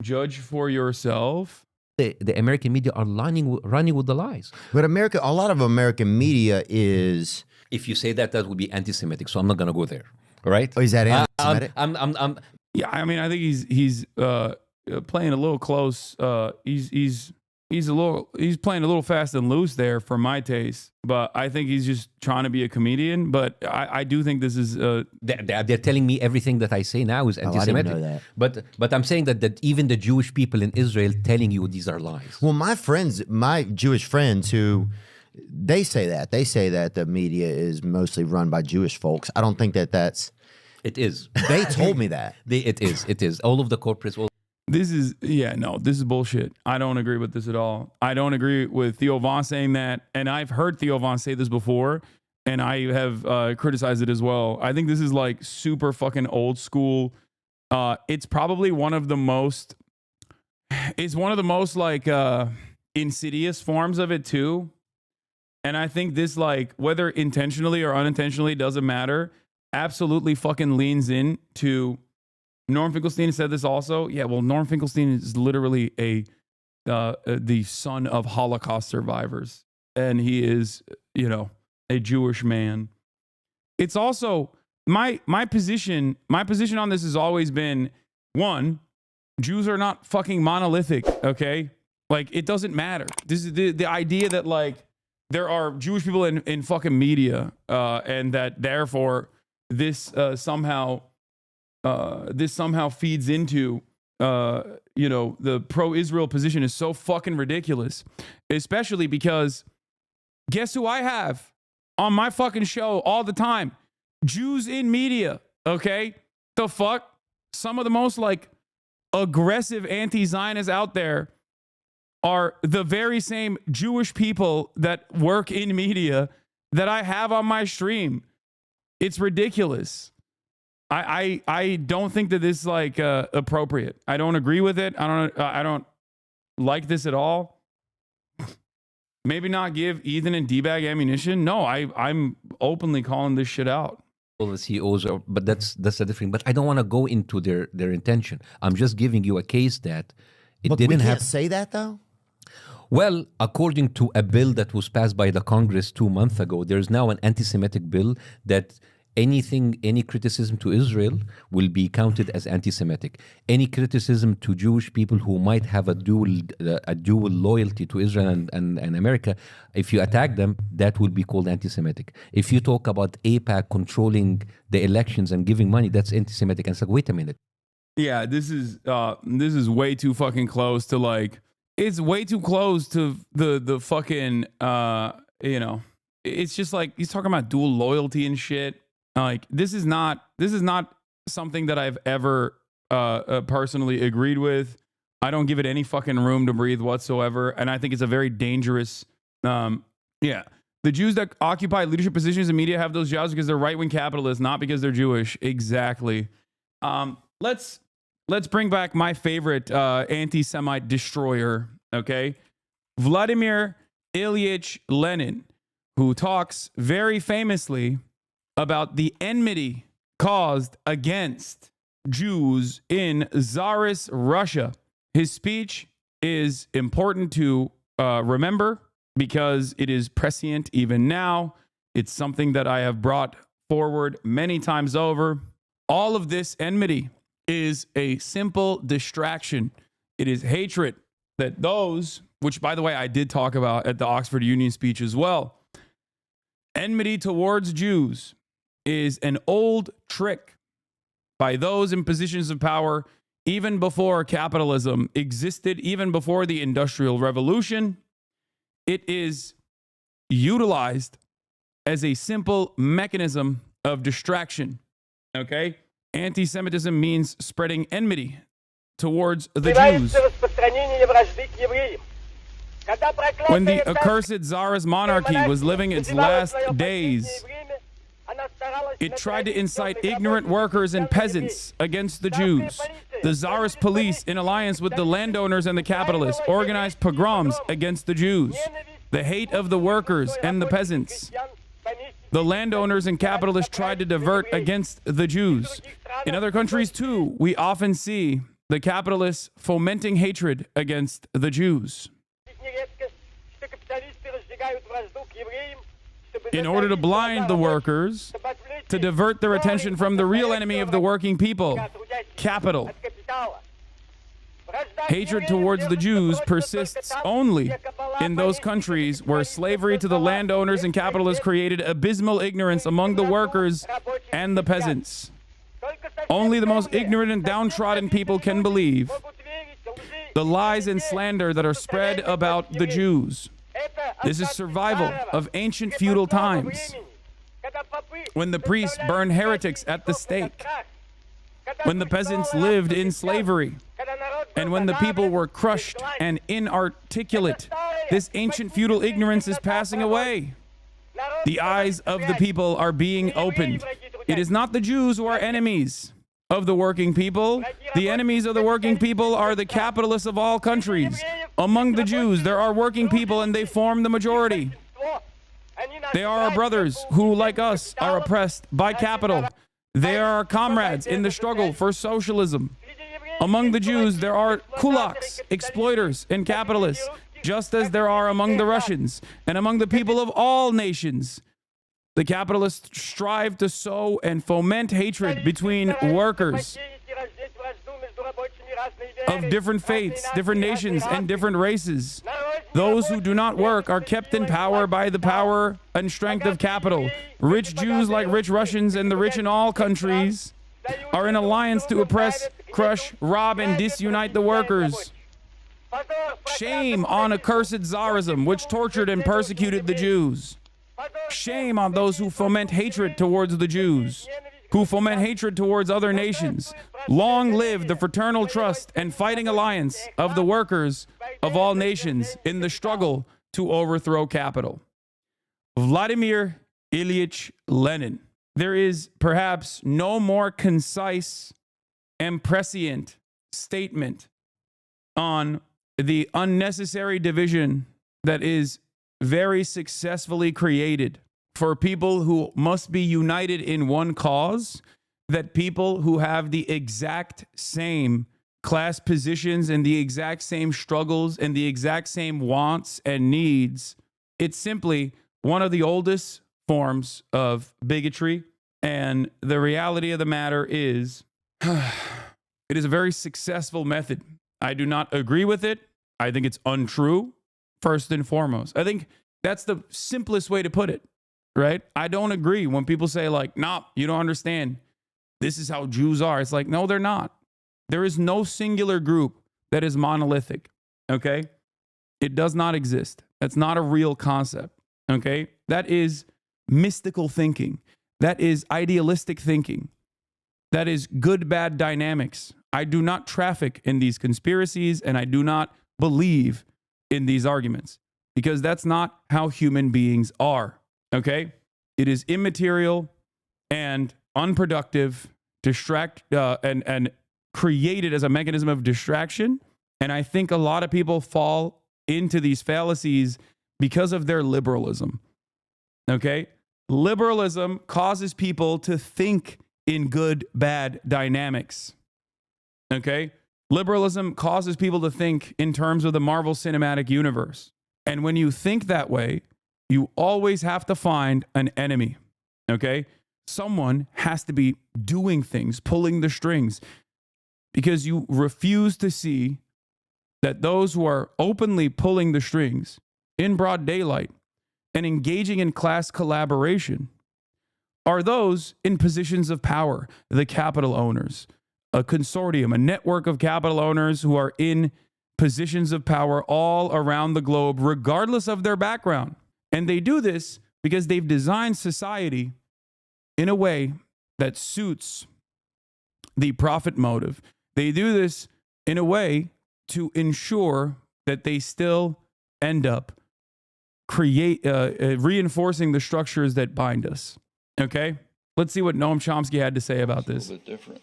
Judge for yourself. The American media are running with the lies. But a lot of American media is... If you say that, that would be anti-Semitic, so I'm not going to go there. All right? Oh, is that anti-Semitic? Yeah, I mean, I think he's playing a little close. He's playing a little fast and loose there for my taste. But I think he's just trying to be a comedian. But I do think this is they're telling me everything that I say now is anti-Semitic. I didn't know that. But I'm saying that even the Jewish people in Israel telling you these are lies. Well, my Jewish friends who... They say that the media is mostly run by Jewish folks. I don't think that's... It is. They told me that. It is. All of the corporates... This is bullshit. I don't agree with this at all. I don't agree with Theo Von saying that. And I've heard Theo Von say this before, and I have criticized it as well. I think this is like super fucking old school. It's probably one of the most like insidious forms of it too. And I think this, like, whether intentionally or unintentionally, doesn't matter, absolutely fucking leans into... Norm Finkelstein said this also. Yeah, well, Norm Finkelstein is literally the son of Holocaust survivors. And he is, a Jewish man. It's also... My position on this has always been, one, Jews are not fucking monolithic, okay? Like, it doesn't matter. This is the idea that, like, there are Jewish people in fucking media, and that therefore this somehow feeds into the pro-Israel position is so fucking ridiculous. Especially because guess who I have on my fucking show all the time? Jews in media. Okay, the fuck? Some of the most like aggressive anti-Zionists out there are the very same Jewish people that work in media that I have on my stream. It's ridiculous. I don't think that this is like appropriate. I don't agree with it. I don't like this at all. Maybe not give Ethan and D-Bag ammunition. No, I'm openly calling this shit out. The CEOs are, but that's a different. But I don't want to go into their intention. I'm just giving you a case that it didn't we have. Can't say that though. Well, according to a bill that was passed by the Congress 2 months ago, there's now an anti-Semitic bill that any criticism to Israel will be counted as anti-Semitic. Any criticism to Jewish people who might have a dual loyalty to Israel and America, if you attack them, that will be called anti-Semitic. If you talk about AIPAC controlling the elections and giving money, that's anti-Semitic. And it's like, wait a minute. Yeah, this is way too fucking close to like. It's way too close to the fucking it's just like he's talking about dual loyalty and shit. Like this is not something that I've ever personally agreed with. I don't give it any fucking room to breathe whatsoever, and I think it's a very dangerous. The Jews that occupy leadership positions in media have those jobs because they're right-wing capitalists, not because they're Jewish. Exactly. Let's bring back my favorite anti-Semite destroyer, okay? Vladimir Ilyich Lenin, who talks very famously about the enmity caused against Jews in Tsarist Russia. His speech is important to remember because it is prescient even now. It's something that I have brought forward many times over. All of this enmity is a simple distraction. It is hatred that those, which by the way, I did talk about at the Oxford Union speech as well. Enmity towards Jews is an old trick by those in positions of power even before capitalism existed, even before the Industrial Revolution. It is utilized as a simple mechanism of distraction. Okay? Anti-Semitism means spreading enmity towards the Jews. When the accursed Tsarist monarchy was living its last days, it tried to incite ignorant workers and peasants against the Jews. The Tsarist police, in alliance with the landowners and the capitalists, organized pogroms against the Jews. The hate of the workers and the peasants. The landowners and capitalists tried to divert against the Jews. In other countries, too, we often see the capitalists fomenting hatred against the Jews in order to blind the workers, to divert their attention from the real enemy of the working people, capital. Hatred towards the Jews persists only in those countries where slavery to the landowners and capitalists created abysmal ignorance among the workers and the peasants. Only the most ignorant and downtrodden people can believe the lies and slander that are spread about the Jews. This is survival of ancient feudal times, when the priests burned heretics at the stake, when the peasants lived in slavery, and when the people were crushed and inarticulate. This ancient feudal ignorance is passing away. The eyes of the people are being opened. It is not the Jews who are enemies of the working people. The enemies of the working people are the capitalists of all countries. Among the Jews, there are working people and they form the majority. They are our brothers who, like us, are oppressed by capital. They are our comrades in the struggle for socialism. Among the Jews, there are kulaks, exploiters, and capitalists, just as there are among the Russians and among the people of all nations. The capitalists strive to sow and foment hatred between workers of different faiths, different nations, and different races. Those who do not work are kept in power by the power and strength of capital. Rich Jews, like rich Russians, and the rich in all countries are in alliance to oppress, crush, rob, and disunite the workers. Shame on accursed Tsarism, which tortured and persecuted the Jews. Shame on those who foment hatred towards the Jews, who foment hatred towards other nations. Long live the fraternal trust and fighting alliance of the workers of all nations in the struggle to overthrow capital. Vladimir Ilyich Lenin. There is perhaps no more concise and prescient statement on the unnecessary division that is very successfully created for people who must be united in one cause, that people who have the exact same class positions and the exact same struggles and the exact same wants and needs. It's simply one of the oldest forms of bigotry. And the reality of the matter is, it is a very successful method. I do not agree with it. I think it's untrue, first and foremost. I think that's the simplest way to put it, right? I don't agree when people say like, nah, you don't understand. This is how Jews are. It's like, no, they're not. There is no singular group that is monolithic, okay? It does not exist. That's not a real concept, okay? That is mystical thinking. That is idealistic thinking. That is good-bad dynamics. I do not traffic in these conspiracies, and I do not believe in these arguments, because that's not how human beings are, okay? It is immaterial and unproductive, and created as a mechanism of distraction. And I think a lot of people fall into these fallacies because of their liberalism, okay? Liberalism causes people to think in good-bad dynamics, okay? Liberalism causes people to think in terms of the Marvel Cinematic Universe. And when you think that way, you always have to find an enemy, okay? Someone has to be doing things, pulling the strings, because you refuse to see that those who are openly pulling the strings in broad daylight and engaging in class collaboration are those in positions of power, the capital owners, a consortium, a network of capital owners who are in positions of power all around the globe, regardless of their background. And they do this because they've designed society in a way that suits the profit motive. They do this in a way to ensure that they still end up reinforcing the structures that bind us. Okay? Let's see what Noam Chomsky had to say about this. A little bit different.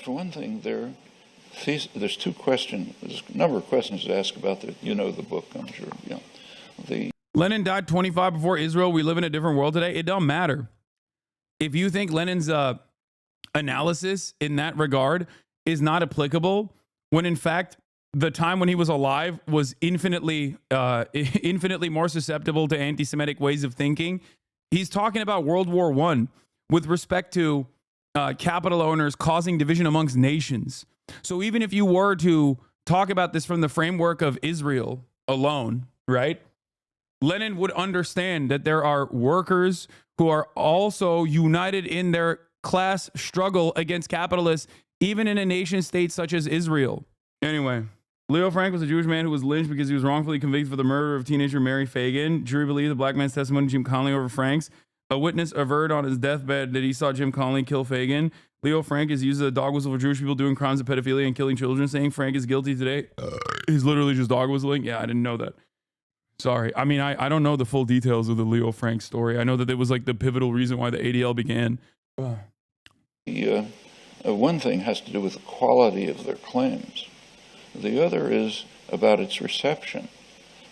For one thing, there's two questions. There's a number of questions to ask about that. You know the book, I'm sure. Yeah. Lenin died 25 before Israel. We live in a different world today. It don't matter. If you think Lenin's analysis in that regard is not applicable when in fact the time when he was alive was infinitely more susceptible to anti-Semitic ways of thinking. He's talking about World War I with respect to capital owners causing division amongst nations. So even if you were to talk about this from the framework of Israel alone, right? Lenin would understand that there are workers who are also united in their class struggle against capitalists, even in a nation state such as Israel. Anyway, Leo Frank was a Jewish man who was lynched because he was wrongfully convicted for the murder of teenager Mary Fagan. Jury believed the black man's testimony to Jim Conley over Frank's. A witness averred on his deathbed that he saw Jim Conley kill Fagan. Leo Frank is used as a dog whistle for Jewish people doing crimes of pedophilia and killing children, saying Frank is guilty today. He's literally just dog whistling. Yeah, I didn't know that. Sorry. I mean, I don't know the full details of the Leo Frank story. I know that it was like the pivotal reason why the ADL began. One thing has to do with the quality of their claims. The other is about its reception.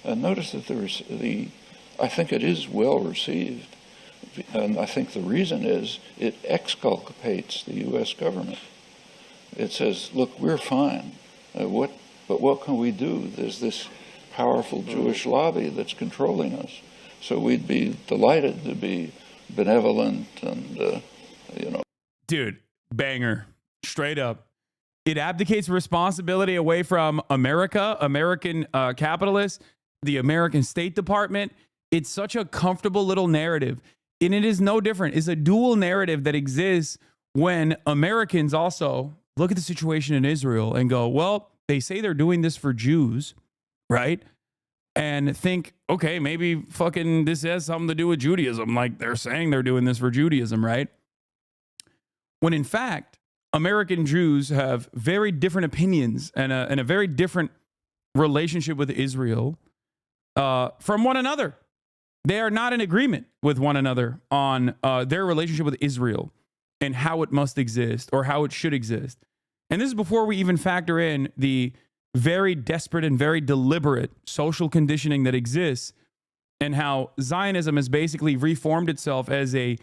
Notice that I think it is well received. And I think the reason is it exculpates the U.S. government. It says, look, we're fine. But what can we do? There's this powerful Jewish lobby that's controlling us. So we'd be delighted to be benevolent and, Dude, banger. Straight up. It abdicates responsibility away from America, American capitalists, the American State Department. It's such a comfortable little narrative. And it is no different. It's a dual narrative that exists when Americans also look at the situation in Israel and go, well, they say they're doing this for Jews, right? And think, okay, maybe fucking this has something to do with Judaism. Like they're saying they're doing this for Judaism, right? When in fact, American Jews have very different opinions and a very different relationship with Israel from one another. They are not in agreement with one another on their relationship with Israel and how it must exist or how it should exist. And this is before we even factor in the very desperate and very deliberate social conditioning that exists and how Zionism has basically reformed itself as a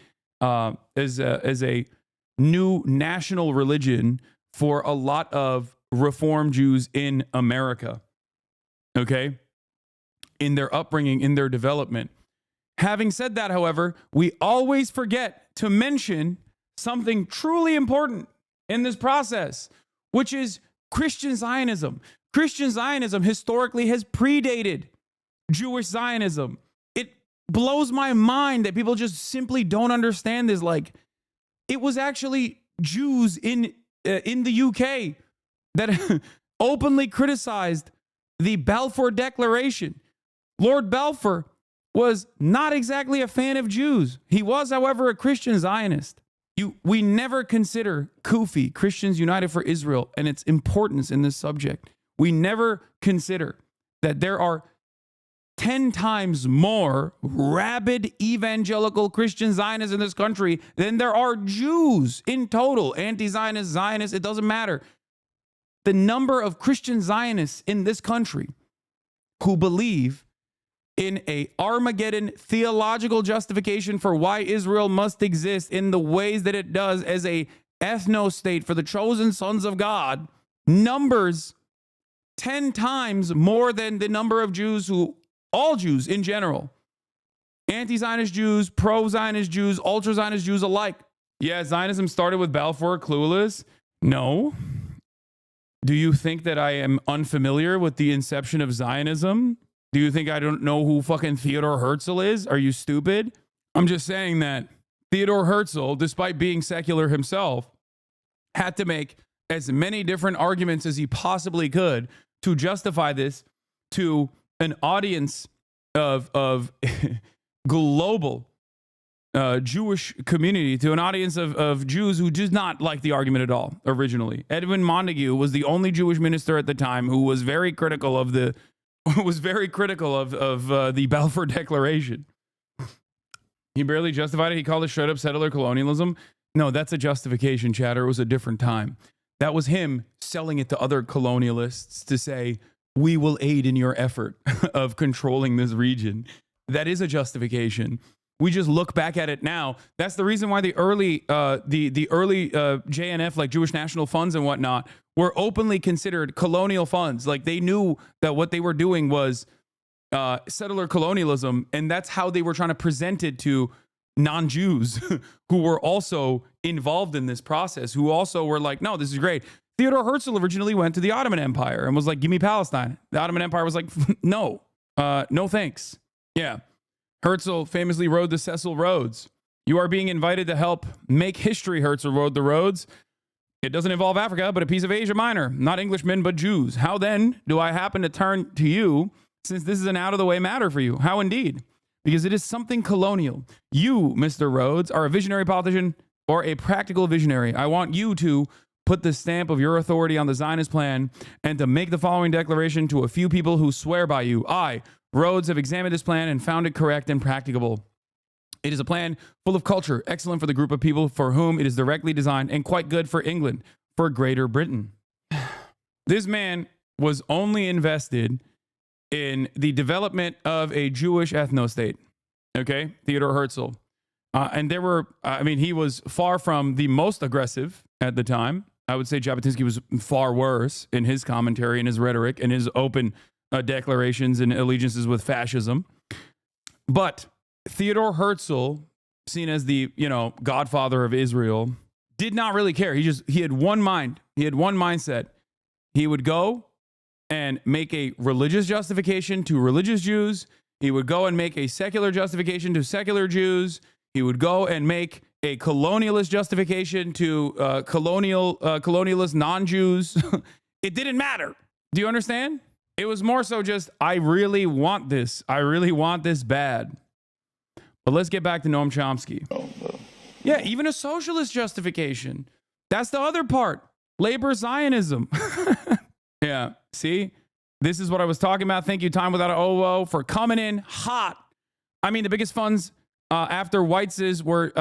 new national religion for a lot of Reform Jews in America, okay? In their upbringing, in their development. Having said that, however, we always forget to mention something truly important in this process, which is Christian Zionism. Christian Zionism historically has predated Jewish Zionism. It blows my mind that people just simply don't understand this. Like, it was actually Jews in the UK that openly criticized the Balfour Declaration. Lord Balfour was not exactly a fan of Jews. He was, however, a Christian Zionist. We never consider CUFI, Christians United for Israel, and its importance in this subject. We never consider that there are 10 times more rabid evangelical Christian Zionists in this country than there are Jews in total. Anti-Zionists, Zionists, it doesn't matter. The number of Christian Zionists in this country who believe in a Armageddon theological justification for why Israel must exist in the ways that it does as a ethno-state for the chosen sons of God numbers 10 times more than the number of Jews who, all Jews in general, anti-Zionist Jews, pro-Zionist Jews, ultra-Zionist Jews alike. Yeah, Zionism started with Balfour, clueless. No. Do you think that I am unfamiliar with the inception of Zionism? Do you think I don't know who fucking Theodor Herzl is? Are you stupid? I'm just saying that Theodor Herzl, despite being secular himself, had to make as many different arguments as he possibly could to justify this to an audience of global Jewish community, to an audience of Jews who did not like the argument at all originally. Edwin Montague was the only Jewish minister at the time who was very critical of the the Balfour Declaration. He barely justified it. He called it straight up settler colonialism. No, that's a justification, chatter. It was a different time. That was him selling it to other colonialists to say, we will aid in your effort of controlling this region. That is a justification. We just look back at it now. That's the reason why the early JNF, like Jewish national funds and whatnot, were openly considered colonial funds. Like they knew that what they were doing was settler colonialism, and that's how they were trying to present it to non-Jews who were also involved in this process, who also were like, no, this is great. Theodor Herzl originally went to the Ottoman Empire and was like, give me Palestine. The Ottoman Empire was like, no, no thanks. Yeah. Herzl famously rode the Cecil roads. You are being invited to help make history, Herzl rode the roads. It doesn't involve Africa, but a piece of Asia Minor. Not Englishmen, but Jews. How then do I happen to turn to you, since this is an out-of-the-way matter for you? How indeed? Because it is something colonial. You, Mr. Rhodes, are a visionary politician or a practical visionary. I want you to put the stamp of your authority on the Zionist plan and to make the following declaration to a few people who swear by you. I, Rhodes, have examined this plan and found it correct and practicable. It is a plan full of culture, excellent for the group of people for whom it is directly designed, and quite good for England, for Greater Britain. This man was only invested in the development of a Jewish ethno-state, okay? Theodor Herzl. And there were, he was far from the most aggressive at the time. I would say Jabotinsky was far worse in his commentary and his rhetoric and his open declarations and allegiances with fascism. But Theodor Herzl, seen as the, godfather of Israel, did not really care. He had one mind. He had one mindset. He would go and make a religious justification to religious Jews. He would go and make a secular justification to secular Jews. He would go and make a colonialist justification to colonialist non-Jews. It didn't matter. Do you understand? It was more so just, I really want this. I really want this bad. But let's get back to Noam Chomsky. Yeah, even a socialist justification. That's the other part. Labor Zionism. Yeah, see? This is what I was talking about. Thank you, Time Without an OO, for coming in hot. I mean, the biggest funds after Weitz's were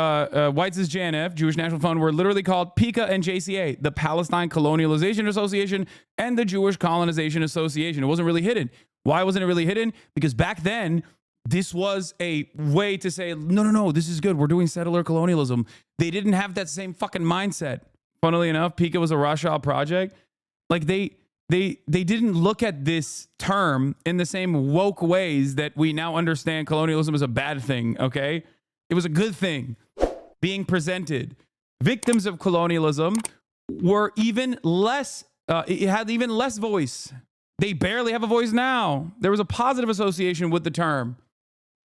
Weitz's JNF, Jewish National Fund, were literally called PICA and JCA, the Palestine Colonialization Association and the Jewish Colonization Association. It wasn't really hidden. Why wasn't it really hidden? Because back then, this was a way to say, no, this is good. We're doing settler colonialism. They didn't have that same fucking mindset. Funnily enough, PICA was a Rothschild project. Like they didn't look at this term in the same woke ways that we now understand colonialism as a bad thing, okay? It was a good thing being presented. Victims of colonialism were even less, it had even less voice. They barely have a voice now. There was a positive association with the term,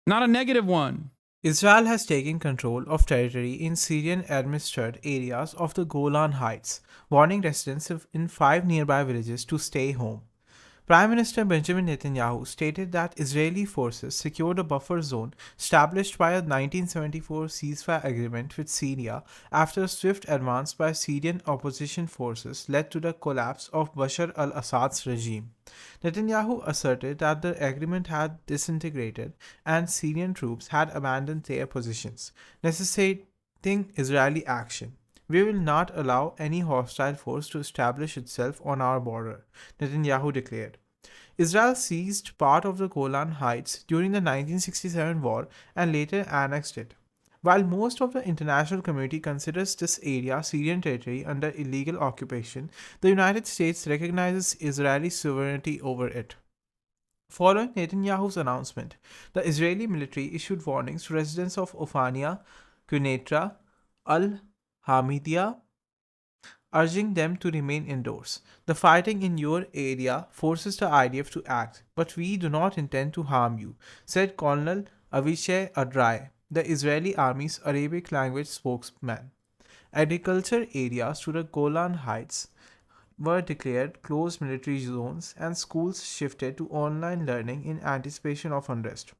not a negative one. Israel has taken control of territory in Syrian-administered areas of the Golan Heights, warning residents in 5 nearby villages to stay home. Prime Minister Benjamin Netanyahu stated that Israeli forces secured a buffer zone established by a 1974 ceasefire agreement with Syria after a swift advance by Syrian opposition forces led to the collapse of Bashar al-Assad's regime. Netanyahu asserted that the agreement had disintegrated and Syrian troops had abandoned their positions, necessitating Israeli action. We will not allow any hostile force to establish itself on our border, Netanyahu declared. Israel seized part of the Golan Heights during the 1967 war and later annexed it. While most of the international community considers this area Syrian territory under illegal occupation, the United States recognizes Israeli sovereignty over it. Following Netanyahu's announcement, the Israeli military issued warnings to residents of Ophania, Quneitra, Al-Hamidia, urging them to remain indoors. The fighting in your area forces the IDF to act, but we do not intend to harm you, said Colonel Avishai Adrai, the Israeli Army's Arabic language spokesman. Agriculture areas to the Golan Heights were declared closed military zones and schools shifted to online learning in anticipation of unrest.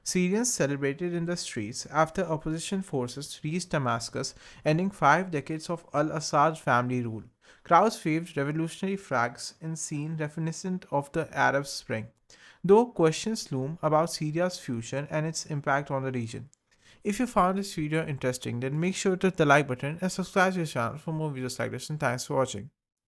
Syrians celebrated in the streets after opposition forces reached Damascus, ending 5 decades of al-Assad family rule. Crowds waved revolutionary flags in scene reminiscent of the Arab Spring, though questions loom about Syria's future and its impact on the region. If you found this video interesting, then make sure to hit the like button and subscribe to the channel for more videos like this, and thanks for watching.